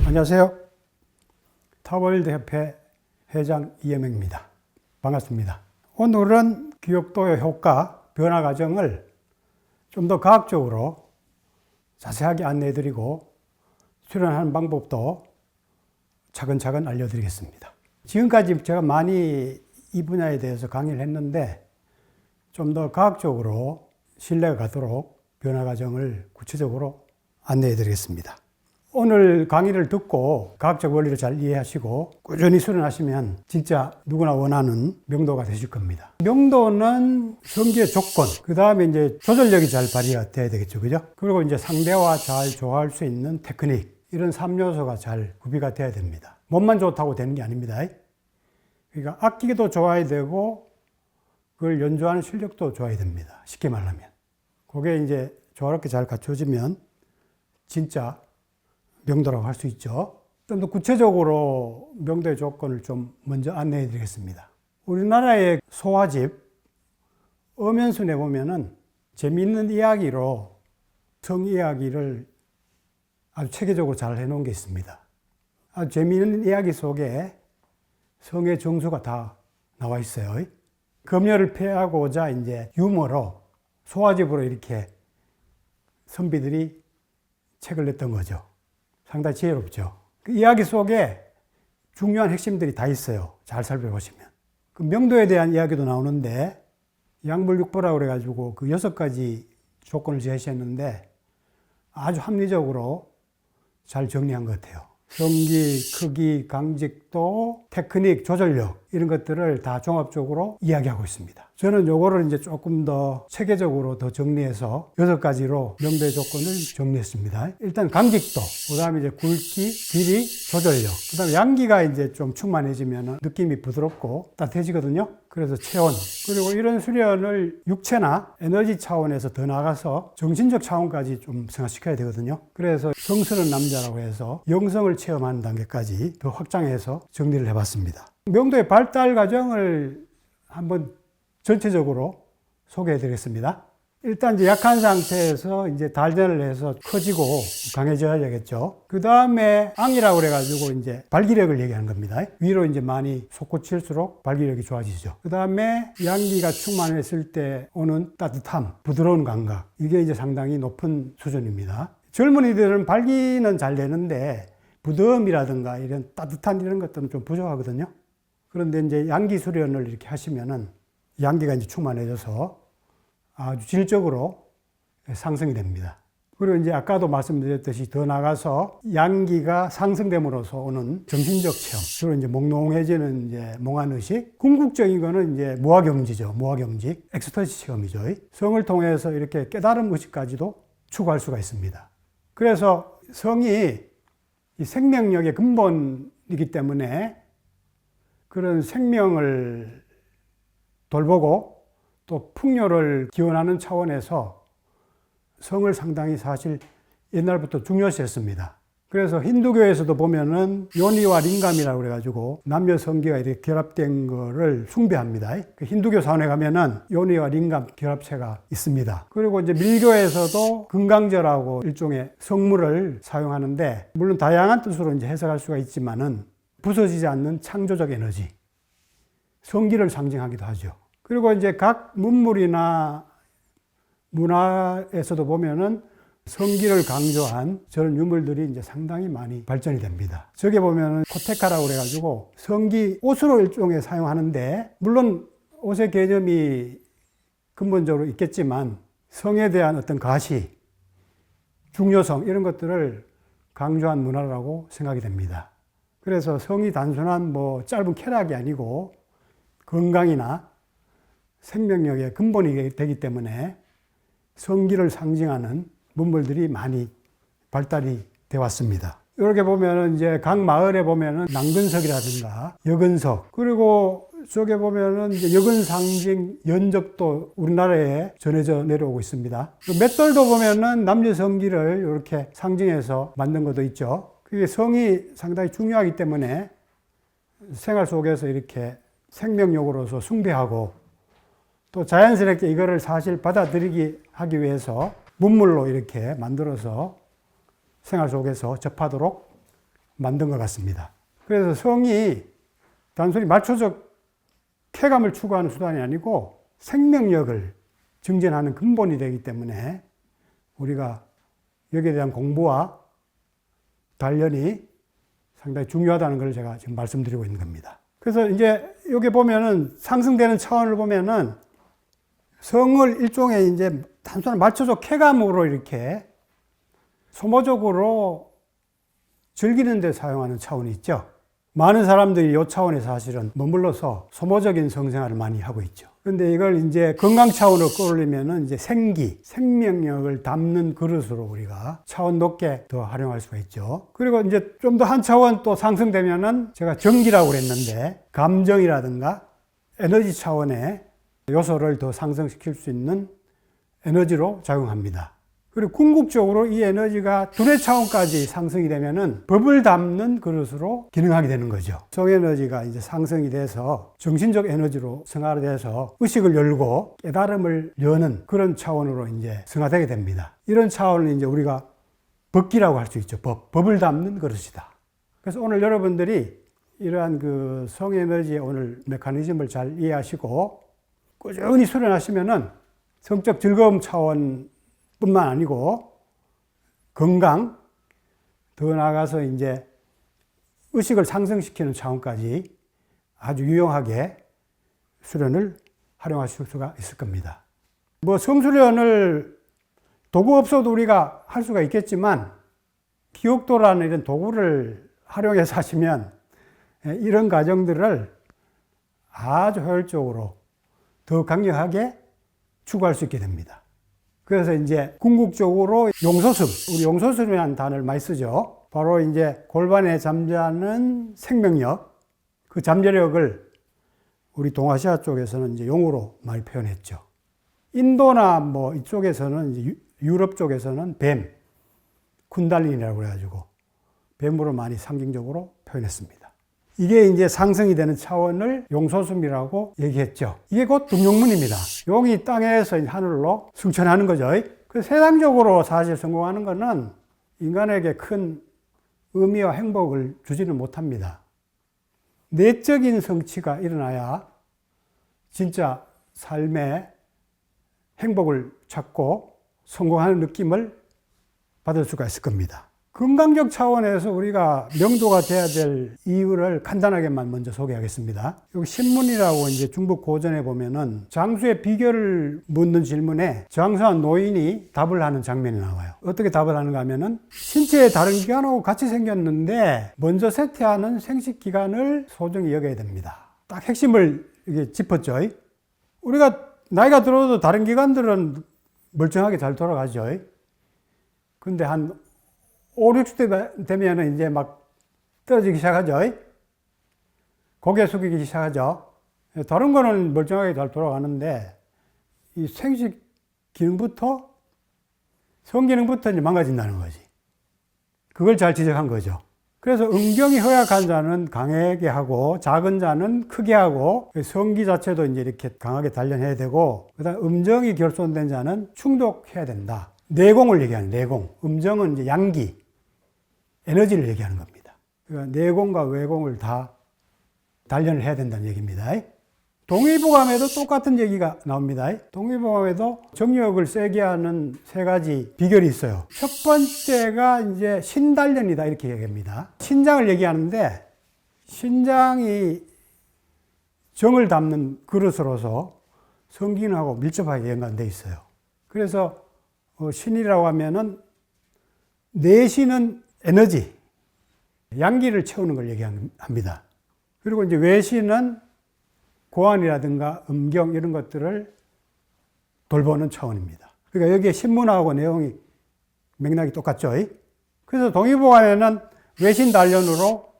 안녕하세요. 타월드 협회 회장 이혜명입니다. 반갑습니다. 오늘은 기억도의 효과, 변화 과정을 좀 더 과학적으로 자세하게 안내해드리고 수련하는 방법도 차근차근 알려드리겠습니다. 지금까지 제가 많이 이 분야에 대해서 강의를 했는데 좀 더 과학적으로 신뢰가 가도록 변화 과정을 구체적으로 안내해드리겠습니다. 오늘 강의를 듣고 과학적 원리를 잘 이해하시고 꾸준히 수련하시면 진짜 누구나 원하는 명도가 되실 겁니다. 명도는 성기의 조건, 그 다음에 이제 조절력이 잘 발휘가 돼야 되겠죠. 그죠? 그리고 이제 상대와 잘 조화할 수 있는 테크닉, 이런 3요소가 잘 구비가 돼야 됩니다. 몸만 좋다고 되는 게 아닙니다. 그러니까 악기도 좋아야 되고 그걸 연주하는 실력도 좋아야 됩니다. 쉽게 말하면. 그게 이제 조화롭게 잘 갖춰지면 진짜 명도라고 할 수 있죠. 좀 더 구체적으로 명도의 조건을 좀 먼저 안내해 드리겠습니다. 우리나라의 소화집, 엄연순에 보면은 재미있는 이야기로 성 이야기를 아주 체계적으로 잘 해놓은 게 있습니다. 아주 재미있는 이야기 속에 성의 정수가 다 나와 있어요. 검열을 피하고자 이제 유머로 소화집으로 이렇게 선비들이 책을 냈던 거죠. 상당히 지혜롭죠. 그 이야기 속에 중요한 핵심들이 다 있어요. 잘 살펴보시면. 그 명도에 대한 이야기도 나오는데 양불육보라고 그래가지고 그 6가지 조건을 제시했는데 아주 합리적으로 잘 정리한 것 같아요. 성기, 크기, 강직도, 테크닉, 조절력 이런 것들을 다 종합적으로 이야기하고 있습니다. 저는 요거를 이제 조금 더 체계적으로 더 정리해서 6가지로 명도의 조건을 정리했습니다. 일단 강직도, 그 다음에 이제 굵기, 길이, 조절력, 그 다음에 양기가 이제 좀 충만해지면 느낌이 부드럽고 따뜻해지거든요. 그래서 체온, 그리고 이런 수련을 육체나 에너지 차원에서 더 나가서 정신적 차원까지 좀 생각시켜야 되거든요. 그래서 성스러운 남자라고 해서 영성을 체험하는 단계까지 더 확장해서 정리를 해봤습니다. 명도의 발달 과정을 한번 전체적으로 소개해 드리겠습니다. 일단 이제 약한 상태에서 이제 단련을 해서 커지고 강해져야 되겠죠. 그 다음에 앙이라고 그래가지고 이제 발기력을 얘기하는 겁니다. 위로 이제 많이 솟구칠수록 발기력이 좋아지죠. 그 다음에 양기가 충만했을 때 오는 따뜻함, 부드러운 감각. 이게 이제 상당히 높은 수준입니다. 젊은이들은 발기는 잘 되는데 부드러움이라든가 이런 따뜻한 이런 것들은 좀 부족하거든요. 그런데 이제 양기 수련을 이렇게 하시면은 양기가 이제 충만해져서 아주 질적으로 상승이 됩니다. 그리고 이제 아까도 말씀드렸듯이 더 나가서 양기가 상승됨으로써 오는 정신적 체험. 주로 이제 몽롱해지는 이제 몽환의식. 궁극적인 거는 이제 무아경지죠. 무아경지. 엑스터시 체험이죠. 성을 통해서 이렇게 깨달음 의식까지도 추구할 수가 있습니다. 그래서 성이 이 생명력의 근본이기 때문에 그런 생명을 돌보고 또 풍요를 기원하는 차원에서 성을 상당히 사실 옛날부터 중요시했습니다. 그래서 힌두교에서도 보면은 요니와 링감이라고 그래가지고 남녀 성기가 이렇게 결합된 거를 숭배합니다. 그 힌두교 사원에 가면은 요니와 링감 결합체가 있습니다. 그리고 이제 밀교에서도 금강절하고 일종의 성물을 사용하는데 물론 다양한 뜻으로 이제 해석할 수가 있지만은 부서지지 않는 창조적 에너지, 성기를 상징하기도 하죠. 그리고 이제 각 문물이나 문화에서도 보면은 성기를 강조한 저런 유물들이 이제 상당히 많이 발전이 됩니다. 저게 보면은 코테카라고 그래가지고 성기 옷으로 일종의 사용하는데 물론 옷의 개념이 근본적으로 있겠지만 성에 대한 어떤 가시, 중요성 이런 것들을 강조한 문화라고 생각이 됩니다. 그래서 성이 단순한 뭐 짧은 쾌락이 아니고 건강이나 생명력의 근본이 되기 때문에 성기를 상징하는 문물들이 많이 발달이 되어 왔습니다. 이렇게 보면은 이제 각 마을에 보면은 낭근석이라든가 여근석, 그리고 저게 보면은 이제 여근 상징 연적도 우리나라에 전해져 내려오고 있습니다. 맷돌도 보면은 남녀 성기를 이렇게 상징해서 만든 것도 있죠. 그게 성이 상당히 중요하기 때문에 생활 속에서 이렇게 생명력으로서 숭배하고 또 자연스럽게 이거를 사실 받아들이기 하기 위해서 문물로 이렇게 만들어서 생활 속에서 접하도록 만든 것 같습니다. 그래서 성이 단순히 말초적 쾌감을 추구하는 수단이 아니고 생명력을 증진하는 근본이 되기 때문에 우리가 여기에 대한 공부와 단련이 상당히 중요하다는 걸 제가 지금 말씀드리고 있는 겁니다. 그래서 이제 여기 보면은 상승되는 차원을 보면은 성을 일종의 이제 단순한 말초적 쾌감으로 이렇게 소모적으로 즐기는 데 사용하는 차원이 있죠. 많은 사람들이 이 차원에 사실은 머물러서 소모적인 성생활을 많이 하고 있죠. 그런데 이걸 이제 건강 차원으로 끌어올리면은 이제 생기, 생명력을 담는 그릇으로 우리가 차원 높게 더 활용할 수가 있죠. 그리고 이제 좀 더 한 차원 또 상승되면은 제가 정기라고 그랬는데 감정이라든가 에너지 차원의 요소를 더 상승시킬 수 있는 에너지로 작용합니다. 그리고 궁극적으로 이 에너지가 두뇌 차원까지 상승이 되면은 법을 담는 그릇으로 기능하게 되는 거죠. 성 에너지가 이제 상승이 돼서 정신적 에너지로 승화돼서 의식을 열고 깨달음을 여는 그런 차원으로 이제 승화되게 됩니다. 이런 차원을 이제 우리가 법기라고 할 수 있죠. 법을 담는 그릇이다. 그래서 오늘 여러분들이 이러한 그 성 에너지의 오늘 메커니즘을 잘 이해하시고 꾸준히 수련하시면은 성적 즐거움 차원 뿐만 아니고 건강, 더 나아가서 이제 의식을 상승시키는 차원까지 아주 유용하게 수련을 활용하실 수가 있을 겁니다. 뭐 성수련을 도구 없어도 우리가 할 수가 있겠지만 기억도라는 이런 도구를 활용해서 하시면 이런 과정들을 아주 효율적으로 더 강력하게 추구할 수 있게 됩니다. 그래서 이제 궁극적으로 용소슴, 우리 용소슴이라는 단어를 많이 쓰죠. 바로 이제 골반에 잠자는 생명력, 그 잠재력을 우리 동아시아 쪽에서는 이제 용으로 많이 표현했죠. 인도나 뭐 이쪽에서는 이제 유럽 쪽에서는 뱀, 쿤달린이라고 그래가지고 뱀으로 많이 상징적으로 표현했습니다. 이게 이제 상승이 되는 차원을 용소슴이라고 얘기했죠. 이게 곧 등용문입니다. 용이 땅에서 하늘로 승천하는 거죠. 그래서 세상적으로 사실 성공하는 것은 인간에게 큰 의미와 행복을 주지는 못합니다. 내적인 성취가 일어나야 진짜 삶의 행복을 찾고 성공하는 느낌을 받을 수가 있을 겁니다. 건강적 차원에서 우리가 명도가 돼야 될 이유를 간단하게만 먼저 소개하겠습니다. 여기 신문이라고 이제 중국 고전에 보면은 장수의 비결을 묻는 질문에 장수한 노인이 답을 하는 장면이 나와요. 어떻게 답을 하는가 하면은 신체의 다른 기관하고 같이 생겼는데 먼저 쇠퇴하는 생식 기관을 소중히 여겨야 됩니다. 딱 핵심을 이게 짚었죠. 우리가 나이가 들어도 다른 기관들은 멀쩡하게 잘 돌아가죠. 근데 한 5, 60대 되면 이제 막 떨어지기 시작하죠. 고개 숙이기 시작하죠. 다른 거는 멀쩡하게 잘 돌아가는데 이 생식 기능부터 성기능부터 이제 망가진다는 거지. 그걸 잘 지적한 거죠. 그래서 음경이 허약한 자는 강하게 하고 작은 자는 크게 하고 성기 자체도 이제 이렇게 강하게 단련해야 되고 그다음 음정이 결손된 자는 충족해야 된다. 내공을 얘기하는 내공. 음정은 이제 양기, 에너지를 얘기하는 겁니다. 그러니까 내공과 외공을 다 단련을 해야 된다는 얘기입니다. 동의보감에도 똑같은 얘기가 나옵니다. 동의보감에도 정력을 세게 하는 세 가지 비결이 있어요. 첫 번째가 이제 신단련이다 이렇게 얘기합니다. 신장을 얘기하는데 신장이 정을 담는 그릇으로서 성기능하고 밀접하게 연관되어 있어요. 그래서 신이라고 하면은 내신은 에너지, 양기를 채우는 걸 얘기합니다. 그리고 이제 외신은 고안이라든가 음경 이런 것들을 돌보는 차원입니다. 그러니까 여기에 신문하고 내용이 맥락이 똑같죠. 그래서 동의보감에는 외신 단련으로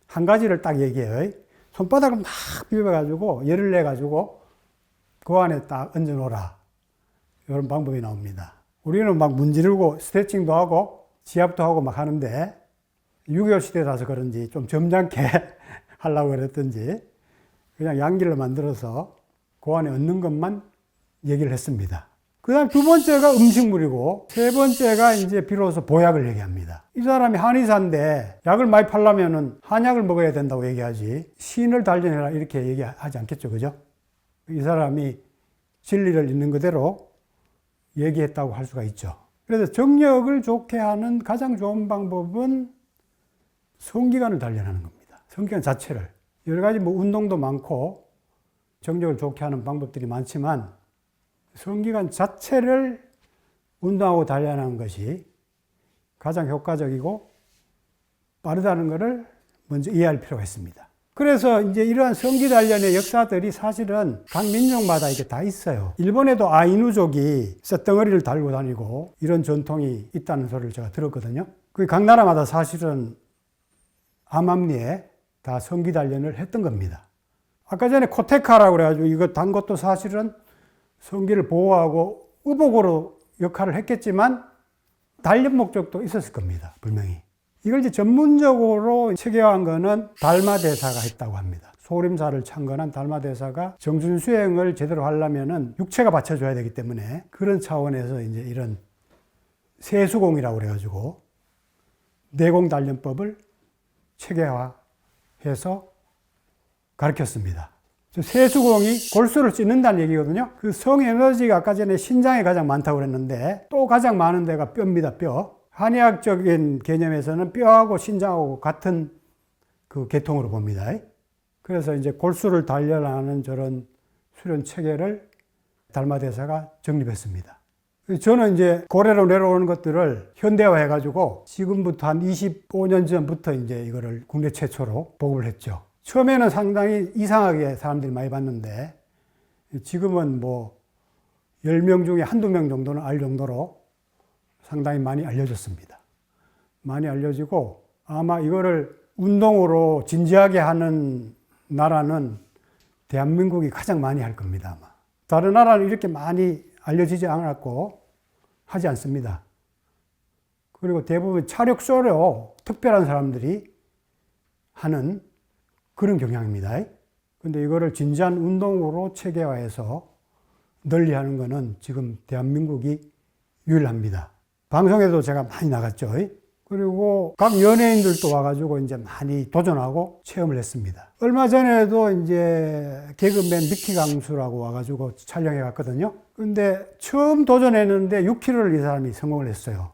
한 가지를 딱 얘기해요. 손바닥을 막 비벼가지고 열을 내가지고 고안에 딱 얹어 놓으라. 이런 방법이 나옵니다. 우리는 막 문지르고 스트레칭도 하고 지압도 하고 막 하는데 6.25 시대라서 그런지 좀 점잖게 하려고 그랬던지 그냥 양기를 만들어서 고안에 얹는 것만 얘기를 했습니다. 그 다음 두 번째가 음식물이고, 세 번째가 이제 비로소 보약을 얘기합니다. 이 사람이 한의사인데 약을 많이 팔려면은 한약을 먹어야 된다고 얘기하지, 신을 단련해라 이렇게 얘기하지 않겠죠. 그죠? 이 사람이 진리를 있는 그대로 얘기했다고 할 수가 있죠. 그래서 정력을 좋게 하는 가장 좋은 방법은 성기관을 단련하는 겁니다. 성기관 자체를. 여러 가지 뭐 운동도 많고 정력을 좋게 하는 방법들이 많지만 성기관 자체를 운동하고 단련하는 것이 가장 효과적이고 빠르다는 것을 먼저 이해할 필요가 있습니다. 그래서 이제 이러한 성기 단련의 역사들이 사실은 각 민족마다 이게 다 있어요. 일본에도 아이누족이 쇳덩어리를 달고 다니고 이런 전통이 있다는 소리를 제가 들었거든요. 그 각 나라마다 사실은 암암리에 다 성기 단련을 했던 겁니다. 아까 전에 코테카라고 그래가지고 이거 단 것도 사실은 성기를 보호하고 의복으로 역할을 했겠지만 단련 목적도 있었을 겁니다. 분명히. 이걸 이제 전문적으로 체계화한 거는 달마대사가 했다고 합니다. 소림사를 창건한 달마대사가 정순수행을 제대로 하려면은 육체가 받쳐줘야 되기 때문에 그런 차원에서 이제 이런 세수공이라고 그래가지고 내공단련법을 체계화해서 가르쳤습니다. 세수공이 골수를 찢는다는 얘기거든요. 그 성에너지가 아까 전에 신장에 가장 많다고 그랬는데 또 가장 많은 데가 뼈입니다. 뼈. 한의학적인 개념에서는 뼈하고 신장하고 같은 그 계통으로 봅니다. 그래서 이제 골수를 단련하는 저런 수련 체계를 달마대사가 정립했습니다. 저는 이제 고래로 내려오는 것들을 현대화해가지고 지금부터 한 25년 전부터 이제 이거를 국내 최초로 보급을 했죠. 처음에는 상당히 이상하게 사람들이 많이 봤는데 지금은 뭐 10명 중에 한두 명 정도는 알 정도로 상당히 많이 알려졌습니다. 많이 알려지고 아마 이거를 운동으로 진지하게 하는 나라는 대한민국이 가장 많이 할 겁니다. 아마. 다른 나라는 이렇게 많이 알려지지 않았고 하지 않습니다. 그리고 대부분 차력쇼로 특별한 사람들이 하는 그런 경향입니다. 근데 이거를 진지한 운동으로 체계화해서 널리 하는 거는 지금 대한민국이 유일합니다. 방송에도 제가 많이 나갔죠. 그리고 각 연예인들도 와가지고 이제 많이 도전하고 체험을 했습니다. 얼마 전에도 이제 개그맨 미키 강수라고 와가지고 촬영해 갔거든요. 근데 처음 도전했는데 6kg를 이 사람이 성공을 했어요.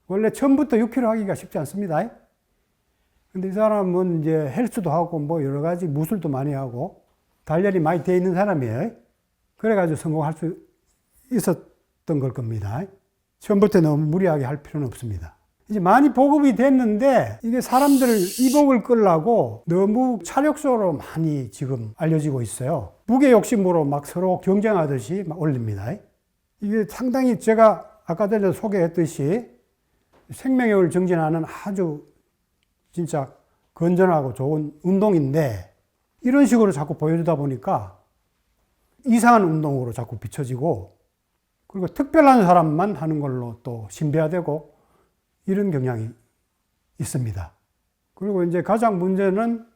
원래 처음부터 6kg 하기가 쉽지 않습니다. 근데 이 사람은 이제 헬스도 하고 뭐 여러 가지 무술도 많이 하고 단련이 많이 돼 있는 사람이에요. 그래가지고 성공할 수 있었던 걸 겁니다. 처음부터 너무 무리하게 할 필요는 없습니다. 이제 많이 보급이 됐는데 이게 사람들을 이복을 끌라고 너무 차력소로 많이 지금 알려지고 있어요. 무게 욕심으로 막 서로 경쟁하듯이 막 올립니다. 이게 상당히 제가 아까 전에 소개했듯이 생명력을 증진하는 아주 진짜 건전하고 좋은 운동인데 이런 식으로 자꾸 보여주다 보니까 이상한 운동으로 자꾸 비춰지고 그리고 특별한 사람만 하는 걸로 또 신비화되고 이런 경향이 있습니다. 그리고 이제 가장 문제는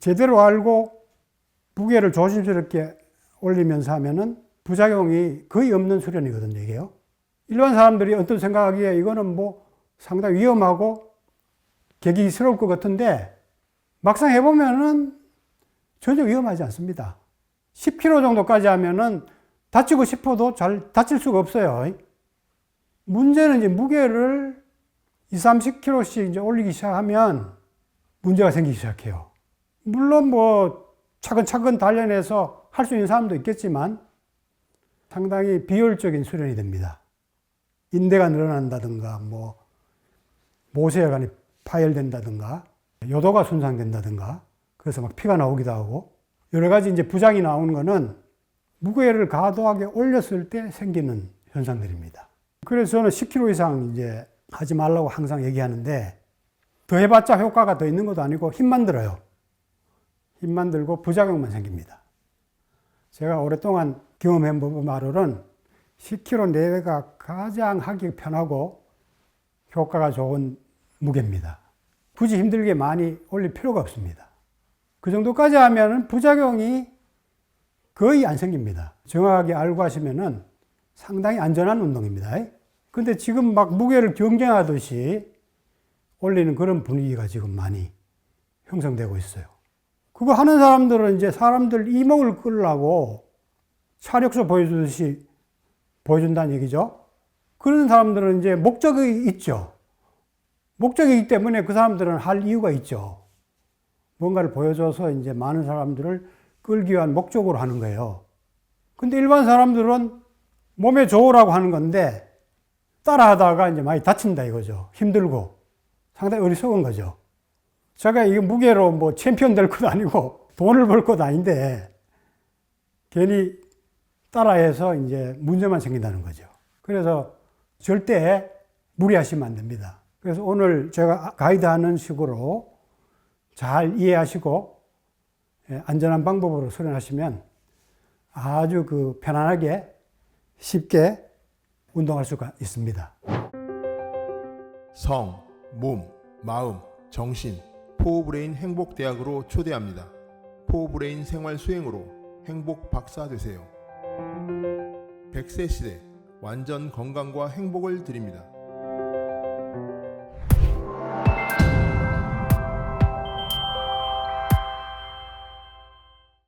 제대로 알고 무게를 조심스럽게 올리면서 하면은 부작용이 거의 없는 수련이거든요, 이게요. 일반 사람들이 어떤 생각하기에 이거는 뭐 상당히 위험하고 개기스러울 것 같은데 막상 해보면은 전혀 위험하지 않습니다. 10kg 정도까지 하면은 다치고 싶어도 잘 다칠 수가 없어요. 문제는 이제 무게를 20, 30kg씩 이제 올리기 시작하면 문제가 생기기 시작해요. 물론 뭐 차근차근 단련해서 할 수 있는 사람도 있겠지만 상당히 비효율적인 수련이 됩니다. 인대가 늘어난다든가 뭐 모세혈관이 파열된다든가 요도가 손상된다든가 그래서 막 피가 나오기도 하고 여러 가지 이제 부작이 나오는 거는 무게를 과도하게 올렸을 때 생기는 현상들입니다. 그래서 저는 10kg 이상 이제 하지 말라고 항상 얘기하는데 더 해봤자 효과가 더 있는 것도 아니고 힘만 들어요. 힘만 들고 부작용만 생깁니다. 제가 오랫동안 경험해 본 바로는 10kg 내외가 가장 하기 편하고 효과가 좋은 무게입니다. 굳이 힘들게 많이 올릴 필요가 없습니다. 그 정도까지 하면 부작용이 거의 안 생깁니다. 정확하게 알고 하시면은 상당히 안전한 운동입니다. 근데 지금 막 무게를 경쟁하듯이 올리는 그런 분위기가 지금 많이 형성되고 있어요. 그거 하는 사람들은 이제 사람들 이목을 끌려고 차력소 보여주듯이 보여준다는 얘기죠. 그런 사람들은 이제 목적이 있죠. 목적이기 때문에 그 사람들은 할 이유가 있죠. 뭔가를 보여줘서 이제 많은 사람들을 끌기 위한 목적으로 하는 거예요. 근데 일반 사람들은 몸에 좋으라고 하는 건데 따라 하다가 이제 많이 다친다 이거죠. 힘들고. 상당히 어리석은 거죠. 제가 이 무게로 뭐 챔피언 될 것도 아니고 돈을 벌 것도 아닌데 괜히 따라해서 이제 문제만 생긴다는 거죠. 그래서 절대 무리하시면 안 됩니다. 그래서 오늘 제가 가이드하는 식으로 잘 이해하시고 안전한 방법으로 수련하시면 아주 편안하게 쉽게 운동할 수가 있습니다. 성, 몸, 마음, 정신, 포브레인 행복대학으로 초대합니다. 포브레인 생활 수행으로 행복 박사 되세요. 100세 시대 완전 건강과 행복을 드립니다.